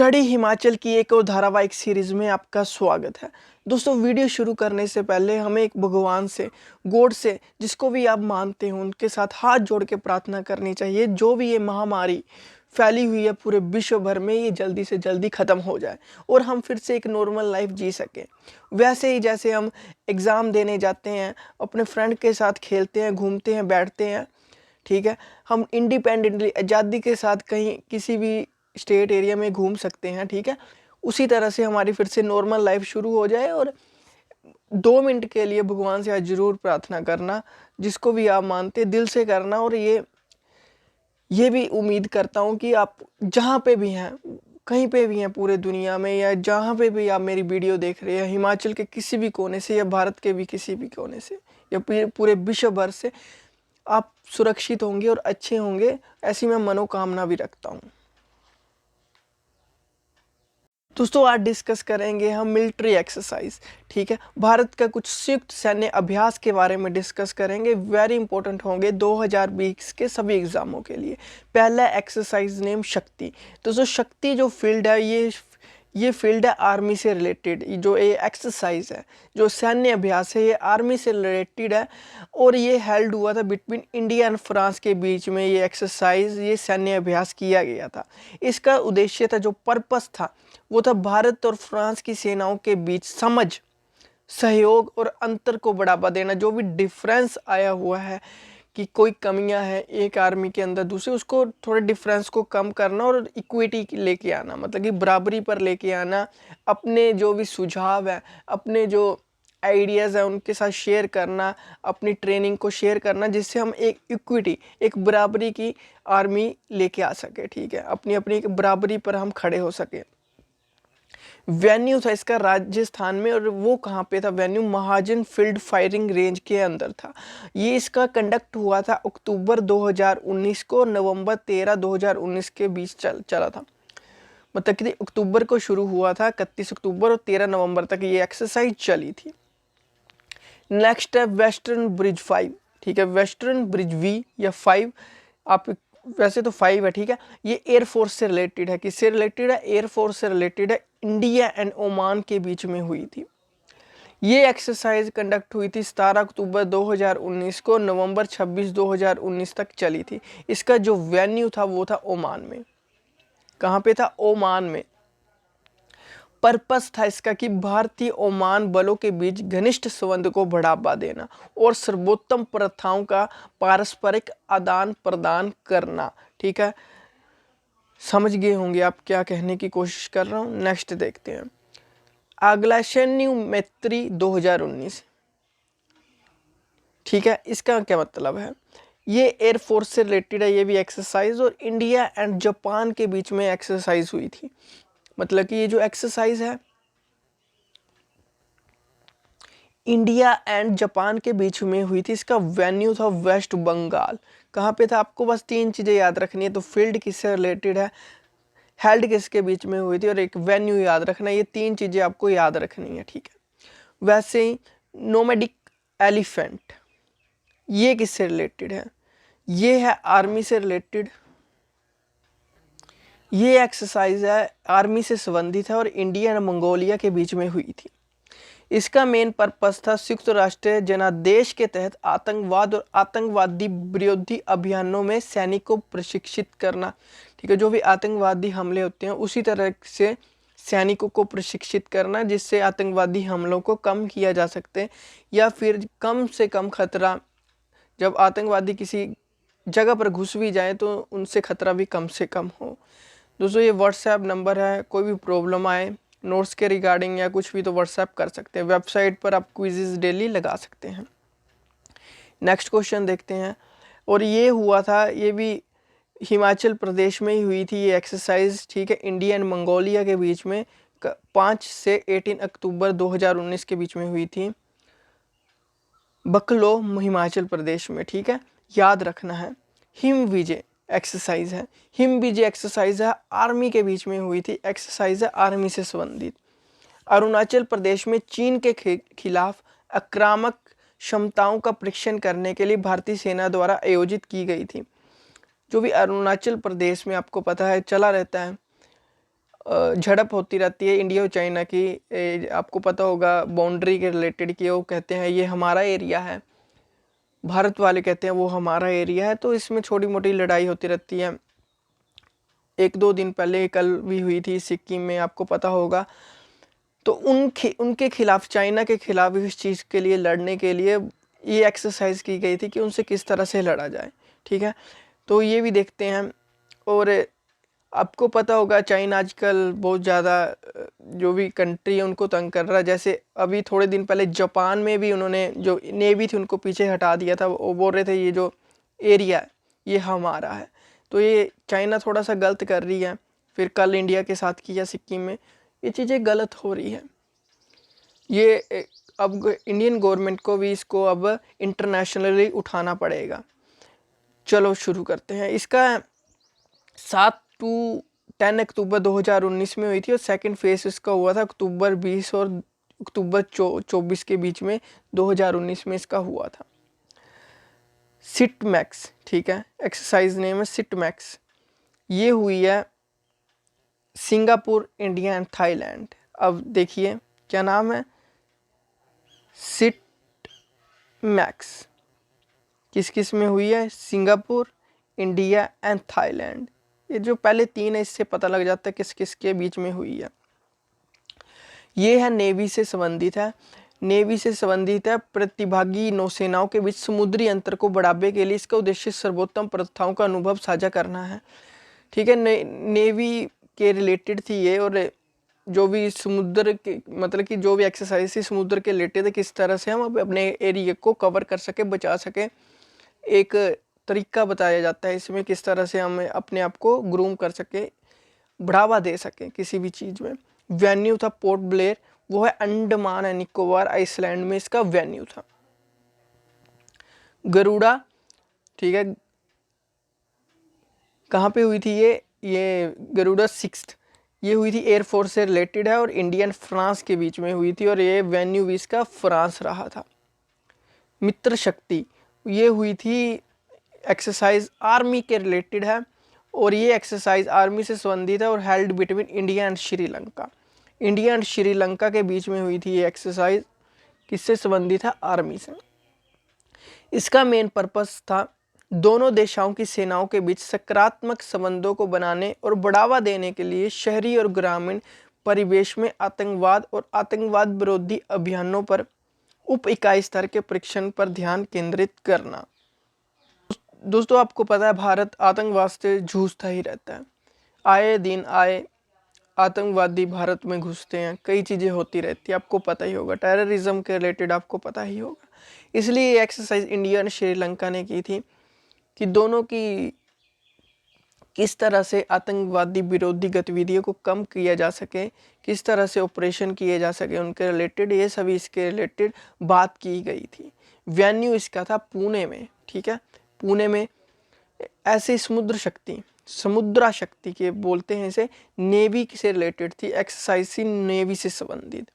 Study Himachal की एक और धारावाहिक सीरीज में आपका स्वागत है। दोस्तों, वीडियो शुरू करने से पहले हमें एक भगवान से, गॉड से, जिसको भी आप मानते हो उनके साथ हाथ जोड़ के प्रार्थना करनी चाहिए। जो भी ये महामारी फैली हुई है पूरे विश्व भर में, ये जल्दी से जल्दी ख़त्म हो जाए और हम फिर से एक नॉर्मल लाइफ जी सकें। वैसे ही जैसे हम एग्ज़ाम देने जाते हैं, अपने फ्रेंड के साथ खेलते हैं, घूमते हैं, बैठते हैं, ठीक है, हम इंडिपेंडेंटली आज़ादी के साथ कहीं किसी भी स्टेट एरिया में घूम सकते हैं, ठीक है। उसी तरह से हमारी फिर से नॉर्मल लाइफ शुरू हो जाए। और 2 मिनट के लिए भगवान से आज ज़रूर प्रार्थना करना, जिसको भी आप मानते दिल से करना। और ये भी उम्मीद करता हूँ कि आप जहाँ पे भी हैं, कहीं पे भी हैं पूरे दुनिया में, या जहाँ पे भी आप मेरी वीडियो देख रहे हैं, हिमाचल के किसी भी कोने से या भारत के भी किसी भी कोने से या पूरे विश्व भर से, आप सुरक्षित होंगे और अच्छे होंगे, ऐसी मैं मनोकामना भी रखता हूँ। दोस्तों, आज डिस्कस करेंगे हम मिलिट्री एक्सरसाइज, ठीक है। भारत का कुछ संयुक्त सैन्य अभ्यास के बारे में डिस्कस करेंगे। वेरी इंपॉर्टेंट होंगे 2020 के सभी एग्जामों के लिए। पहला एक्सरसाइज नेम शक्ति। दोस्तों, शक्ति जो फील्ड है, ये फील्ड है आर्मी से रिलेटेड। जो ये एक्सरसाइज है, जो सैन्य अभ्यास है, ये आर्मी से रिलेटेड है। और ये हेल्ड हुआ था बिटवीन इंडिया एंड फ्रांस के बीच में। ये एक्सरसाइज, ये सैन्य अभ्यास किया गया था। इसका उद्देश्य था, जो पर्पस था, वो था भारत और फ्रांस की सेनाओं के बीच समझ, सहयोग और अंतर को बढ़ावा देना। जो भी डिफरेंस आया हुआ है कि कोई कमियां हैं एक आर्मी के अंदर दूसरे, उसको थोड़े डिफरेंस को कम करना और इक्विटी लेके आना, मतलब कि बराबरी पर लेके आना। अपने जो भी सुझाव है, अपने जो आइडियाज़ है, उनके साथ शेयर करना, अपनी ट्रेनिंग को शेयर करना, जिससे हम एक इक्विटी, एक बराबरी की आर्मी लेके आ सके, ठीक है। अपनी अपनी एक बराबरी पर हम खड़े हो सके। वेन्यू था इसका राजस्थान में। और वो कहाँ पे था वेन्यू? महाजन फील्ड फायरिंग रेंज के अंदर था। ये इसका कंडक्ट हुआ था अक्टूबर 2019 को, नवंबर 13 2019 के बीच चला था। मतलब कि अक्टूबर को शुरू हुआ था, 31 अक्टूबर, और 13 नवंबर तक ये एक्सरसाइज चली थी। नेक्स्ट है वेस्टर्न ब्रिज 5, ठीक है। वेस्टर्न ब्रिज वी या 5, आप वैसे तो 5 है, ठीक है। ये एयरफोर्स से रिलेटेड है। किससे रिलेटेड है? एयरफोर्स से रिलेटेड है। इंडिया एंड ओमान के बीच में हुई थी। ये एक्सरसाइज कंडक्ट हुई थी 17 अक्टूबर 2019 को, नवंबर 26 2019 तक चली थी। इसका जो वेन्यू था वो था ओमान में। कहाँ पे था? ओमान में। पर्पस था इसका कि भारतीय ओमान बलों के बीच घनिष्ठ संबंध को बढ़ावा देना और सर्वोत्तम प्रथाओं का पारस्परिक आदान प्रदान करना, ठीक है। समझ गए होंगे आप क्या कहने की कोशिश कर रहा हूँ। नेक्स्ट देखते हैं, अगला सैन्य मैत्री 2019, ठीक है। इसका क्या मतलब है? ये एयरफोर्स से रिलेटेड है, ये भी एक्सरसाइज। और इंडिया एंड जापान के बीच में एक्सरसाइज हुई थी। मतलब कि ये जो एक्सरसाइज है, इंडिया एंड जापान के बीच में हुई थी। इसका वेन्यू था वेस्ट बंगाल। कहाँ पे था? आपको बस 3 चीज़ें याद रखनी है। तो फील्ड किससे रिलेटेड है, हेल्ड किसके बीच में हुई थी, और एक वेन्यू याद रखना है। ये 3 चीज़ें आपको याद रखनी है, ठीक है। वैसे ही नोमैडिक एलिफेंट, ये किससे रिलेटेड है? ये है आर्मी से रिलेटेड। ये एक्सरसाइज है आर्मी से संबंधित है और इंडिया और मंगोलिया के बीच में हुई थी। इसका मेन पर्पस था संयुक्त राष्ट्र जनादेश के तहत आतंकवाद और आतंकवादी विरोधी अभियानों में सैनिकों को प्रशिक्षित करना, ठीक है। जो भी आतंकवादी हमले होते हैं, उसी तरह से सैनिकों को प्रशिक्षित करना, जिससे आतंकवादी हमलों को कम किया जा सकते, या फिर कम से कम खतरा, जब आतंकवादी किसी जगह पर घुस भी जाए तो उनसे खतरा भी कम से कम हो। दोस्तों, ये व्हाट्सएप नंबर है, कोई भी प्रॉब्लम आए नोट्स के रिगार्डिंग या कुछ भी, तो व्हाट्सएप कर सकते हैं। वेबसाइट पर आप क्विज़ेस डेली लगा सकते हैं। नेक्स्ट क्वेश्चन देखते हैं। और ये हुआ था, ये भी हिमाचल प्रदेश में ही हुई थी ये एक्सरसाइज, ठीक है। इंडिया एंड मंगोलिया के बीच में 5 से 18 अक्टूबर 2019 के बीच में हुई थी, बकलो, हिमाचल प्रदेश में, ठीक है। याद रखना है। हिम विजय एक्सरसाइज है। हिम विजय एक्सरसाइज है, आर्मी के बीच में हुई थी। एक्सरसाइज है आर्मी से संबंधित। अरुणाचल प्रदेश में चीन के खिलाफ आक्रामक क्षमताओं का परीक्षण करने के लिए भारतीय सेना द्वारा आयोजित की गई थी। जो भी अरुणाचल प्रदेश में, आपको पता है, चला रहता है झड़प होती रहती है इंडिया और चाइना की। आपको पता होगा बाउंड्री के रिलेटेड कि वो कहते हैं ये हमारा एरिया है, भारत वाले कहते हैं वो हमारा एरिया है। तो इसमें छोटी मोटी लड़ाई होती रहती है। एक दो दिन पहले कल भी हुई थी सिक्किम में, आपको पता होगा। तो उनके खिलाफ, चाइना के खिलाफ इस चीज़ के लिए लड़ने के लिए ये एक्सरसाइज की गई थी कि उनसे किस तरह से लड़ा जाए, ठीक है। तो ये भी देखते हैं। और आपको पता होगा चाइना आजकल बहुत ज़्यादा जो भी कंट्री है उनको तंग कर रहा है। जैसे अभी थोड़े दिन पहले जापान में भी उन्होंने जो नेवी थी उनको पीछे हटा दिया था। वो बोल रहे थे ये जो एरिया है ये हमारा है। तो ये चाइना थोड़ा सा गलत कर रही है। फिर कल इंडिया के साथ किया सिक्किम में, ये चीज़ें गलत हो रही है। ये अब इंडियन गवर्नमेंट को भी इसको अब इंटरनेशनली उठाना पड़ेगा। चलो शुरू करते हैं। इसका 7 to 10 अक्टूबर 2019 में हुई थी और सेकंड फेज इसका हुआ था अक्टूबर 20 और अक्टूबर 24 के बीच में 2019 में इसका हुआ था। सिट मैक्स, ठीक है, एक्सरसाइज नेम है सिट मैक्स। ये हुई है सिंगापुर, इंडिया एंड थाईलैंड। अब देखिए क्या नाम है, सिट मैक्स किस किस में हुई है, सिंगापुर, इंडिया एंड थाईलैंड। ये जो पहले 3 है इससे पता लग जाता है किस किस के बीच में हुई है। ये है नेवी से संबंधित है। नेवी से संबंधित है। प्रतिभागी नौसेनाओं के बीच समुद्री अंतर को बढ़ाने के लिए इसका उद्देश्य सर्वोत्तम प्रथाओं का अनुभव साझा करना है, ठीक है। नेवी के रिलेटेड थी ये। और जो भी समुद्र के मतलब कि जो भी एक्सरसाइज थी समुद्र के रिलेटेड है, किस तरह से हम अपने एरिया को कवर कर सके, बचा सके, एक तरीका बताया जाता है इसमें, किस तरह से हम अपने आप को ग्रूम कर सके, बढ़ावा दे सके किसी भी चीज़ में। वेन्यू था पोर्ट ब्लेयर, वो है अंडमान एंड निकोबार आइसलैंड में इसका वेन्यू था। गरुड़ा, ठीक है, कहाँ पे हुई थी ये गरुड़ा 6th, ये हुई थी एयरफोर्स से रिलेटेड है और इंडिया एंड फ्रांस के बीच में हुई थी और ये वेन्यू भी इसका फ्रांस रहा था। मित्र शक्ति, ये हुई थी एक्सरसाइज आर्मी के रिलेटेड है और ये एक्सरसाइज आर्मी से संबंधित है और held between India and Sri Lanka. India and Sri Lanka के बीच में हुई थी ये एक्सरसाइज। किससे संबंधित है, आर्मी से। इसका मेन पर्पस था दोनों देशों की सेनाओं के बीच सकारात्मक संबंधों को बनाने और बढ़ावा देने के लिए शहरी और ग्रामीण परिवेश में आतंकवाद और आतंकवाद विरोधी अभियानों पर उप इकाई स्तर के परीक्षण पर ध्यान केंद्रित करना। दोस्तों आपको पता है भारत आतंकवाद से जूझता ही रहता है। आए दिन आतंकवादी भारत में घुसते हैं, कई चीज़ें होती रहती है, आपको पता ही होगा। टेररिज्म के रिलेटेड आपको पता ही होगा। इसलिए ये एक्सरसाइज इंडिया और श्रीलंका ने की थी कि दोनों की किस तरह से आतंकवादी विरोधी गतिविधियों को कम किया जा सके, किस तरह से ऑपरेशन किए जा सके उनके रिलेटेड, ये सभी इसके रिलेटेड बात की गई थी। वेन्यू इसका था पुणे में, ठीक है, पुणे में। ऐसे समुद्रा शक्ति के बोलते हैं इसे, नेवी से रिलेटेड थी एक्सरसाइज, नेवी से संबंधित।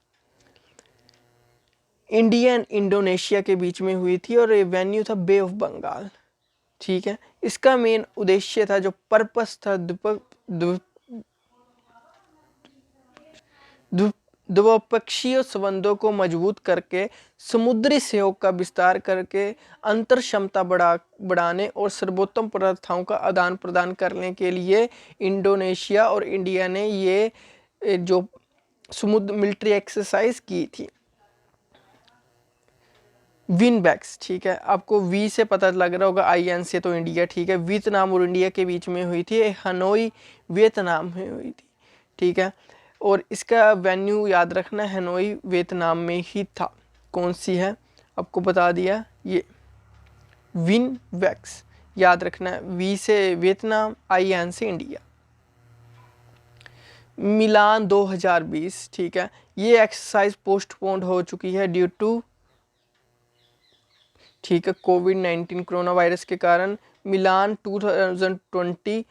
इंडिया एंड इंडोनेशिया के बीच में हुई थी और ये वेन्यू था बे ऑफ बंगाल, ठीक है। इसका मेन उद्देश्य था, जो पर्पस था, द्विपक्षीय संबंधों को मजबूत करके समुद्री सहयोग का विस्तार करके अंतर क्षमता बढ़ाने और सर्वोत्तम प्रथाओं का आदान प्रदान करने के लिए इंडोनेशिया और इंडिया ने ये जो समुद्र मिलिट्री एक्सरसाइज की थी। विनबैक्स, ठीक है, आपको वी से पता लग रहा होगा, IN से तो इंडिया, ठीक है। वियतनाम और इंडिया के बीच में हुई थी, हनोई वियतनाम में हुई थी, ठीक है। और इसका वेन्यू याद रखना, हनोई वियतनाम में ही था। कौन सी है आपको बता दिया, ये विनबैक्स याद रखना है। वी से वियतनाम, IN से इंडिया। मिलान 2020, ठीक है, ये एक्सरसाइज पोस्टपोन्ड हो चुकी है ड्यू टू, ठीक है, कोविड-19 कोरोना वायरस के कारण मिलान 2020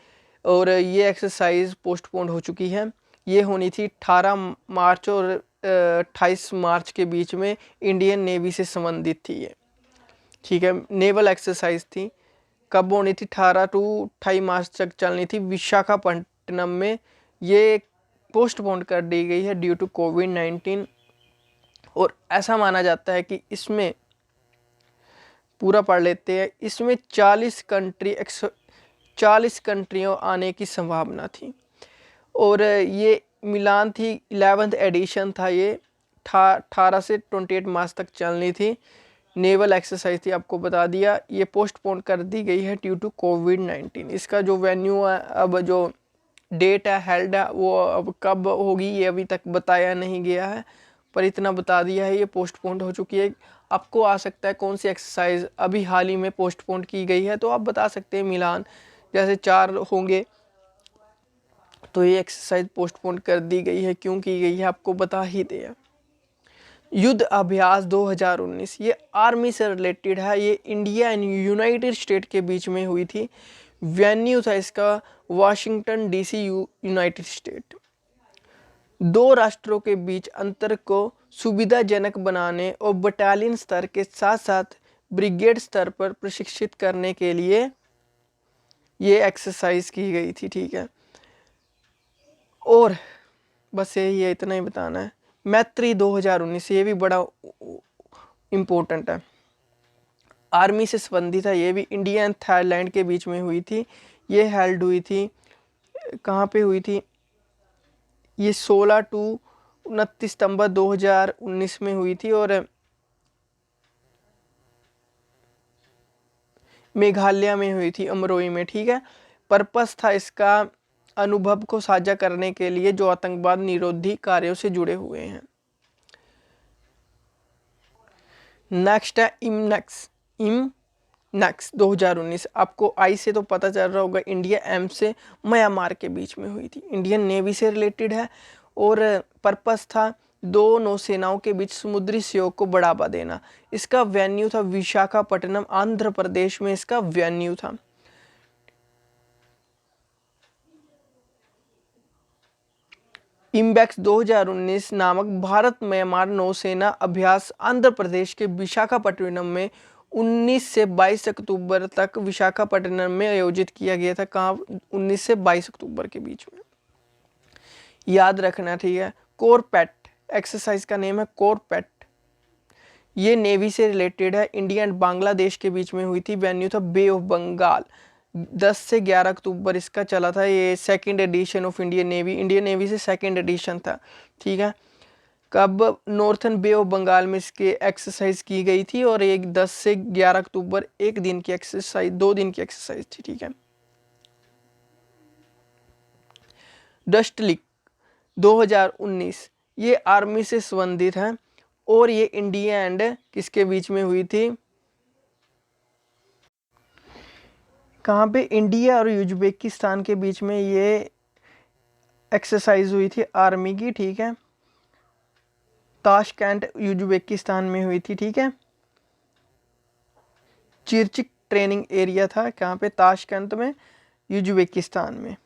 और ये एक्सरसाइज पोस्टपोन्ड हो चुकी है। ये होनी थी 18 मार्च और 28 मार्च के बीच में। इंडियन नेवी से संबंधित थी ये, ठीक है, नेवल एक्सरसाइज थी। कब होनी थी, 18 to 28 मार्च तक चलनी थी विशाखापट्टनम में। ये पोस्टपोन कर दी गई है ड्यू टू कोविड-19 और ऐसा माना जाता है कि इसमें पूरा पढ़ लेते हैं, इसमें 40 कंट्रियों आने की संभावना थी और ये मिलान थी 11th एडिशन था, ये 18 से 28 मार्च तक चलनी थी। नेवल एक्सरसाइज थी, आपको बता दिया। ये पोस्टपोन कर दी गई है ड्यू टू कोविड-19। इसका जो वेन्यू है, अब जो डेट है हेल्ड है, वो अब कब होगी ये अभी तक बताया नहीं गया है, पर इतना बता दिया है ये पोस्टपोन हो चुकी है। आपको आ सकता है कौन सी एक्सरसाइज अभी हाल ही में पोस्टपोन की गई है, तो आप बता सकते हैं मिलान जैसे 4 होंगे, तो ये एक्सरसाइज पोस्टपोन कर दी गई है। क्यों की गई है आपको बता ही दिया। युद्ध अभ्यास 2019 ये आर्मी से रिलेटेड है, ये इंडिया एंड यूनाइटेड स्टेट के बीच में हुई थी। वेन्यू था इसका वाशिंगटन डीसी, यूनाइटेड स्टेट। दो राष्ट्रों के बीच अंतर को सुविधाजनक बनाने और बटालियन स्तर के साथ साथ ब्रिगेड स्तर पर प्रशिक्षित करने के लिए ये एक्सरसाइज की गई थी, ठीक है। और बस यही है, इतना ही बताना है। मैत्री 2019 ये भी बड़ा इम्पोर्टेंट है, आर्मी से संबंधित है, ये भी इंडिया एंड थाईलैंड के बीच में हुई थी। ये हेल्ड हुई थी, कहाँ पे हुई थी, ये 16 टू 29 सितंबर 2019 में हुई थी और मेघालय में हुई थी, अमरोई में, ठीक है। पर्पस था इसका अनुभव को साझा करने के लिए जो आतंकवाद निरोधी कार्यों से जुड़े हुए हैं। नेक्स्ट है इमनेक्स 2019। आपको आई से तो पता चल रहा होगा, इंडिया एम से म्यांमार के बीच में हुई थी, इंडियन नेवी से रिलेटेड है और पर्पस था दो नौसेनाओं के बीच समुद्री सहयोग को बढ़ावा देना। इसका वेन्यू था विशाखापट्टनम, आंध्र प्रदेश में इसका वेन्यू था। इम्बैक्स 2019 नामक भारत म्यांमार नौसेना अभ्यास आंध्र प्रदेश के विशाखापट्टनम में 19 से 22 अक्टूबर तक विशाखापट्टनम में आयोजित किया गया था। कहाँ? 19 से 22 अक्टूबर के बीच में, याद रखना, ठीक है। कोरपेट एक्सरसाइज का नेम है कोरपेट, ये नेवी से रिलेटेड है, इंडिया एंड बांग्लादेश के बीच में हुई थी। वेन्यू था बे ऑफ बंगाल, 10 से 11 अक्टूबर इसका चला था। ये second edition of Indian navy से सेकंड एडिशन था, ठीक है। कब? नॉर्थन बे ऑफ बंगाल में इसके एक्सरसाइज की गई थी और एक 10 से 11 अक्टूबर एक दिन की एक्सरसाइज, 2 दिन की एक्सरसाइज थी, ठीक है। डस्ट लीक 2019 ये आर्मी से संबंधित है और ये इंडिया एंड किसके बीच में हुई थी? कहाँ पे? इंडिया और उज्बेकिस्तान के बीच में ये एक्सरसाइज हुई थी आर्मी की, ठीक है। ताशकंद उज्बेकिस्तान में हुई थी, ठीक है। चिरचिक ट्रेनिंग एरिया था, कहाँ पे? ताशकंद में, उज्बेकिस्तान में।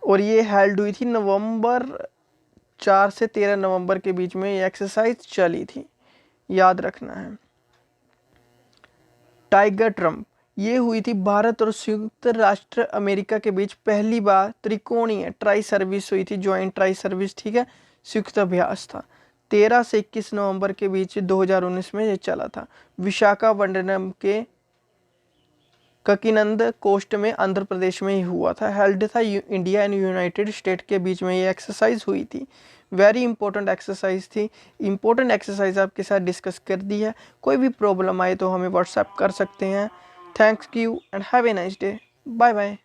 और ये हेल्ड हुई थी नवंबर 4 से 13 नवंबर के बीच में ये एक्सरसाइज चली थी, याद रखना है। टाइगर ट्रम्प ये हुई थी भारत और संयुक्त राष्ट्र अमेरिका के बीच पहली बार त्रिकोणीय ट्राई सर्विस हुई थी, ज्वाइंट ट्राई सर्विस, ठीक है। संयुक्त अभ्यास था, 13 से 21 नवंबर के बीच 2019 में ये चला था। विशाखापट्टनम के ककिनंद कोस्ट में, आंध्र प्रदेश में ही हुआ था। हेल्ड था इंडिया एंड यूनाइटेड स्टेट के बीच में ये एक्सरसाइज हुई थी। वेरी इंपॉर्टेंट एक्सरसाइज थी, इंपॉर्टेंट एक्सरसाइज आपके साथ डिस्कस कर दी है। कोई भी प्रॉब्लम आए तो हमें व्हाट्सएप कर सकते हैं। Thanks you and have a nice day, bye bye.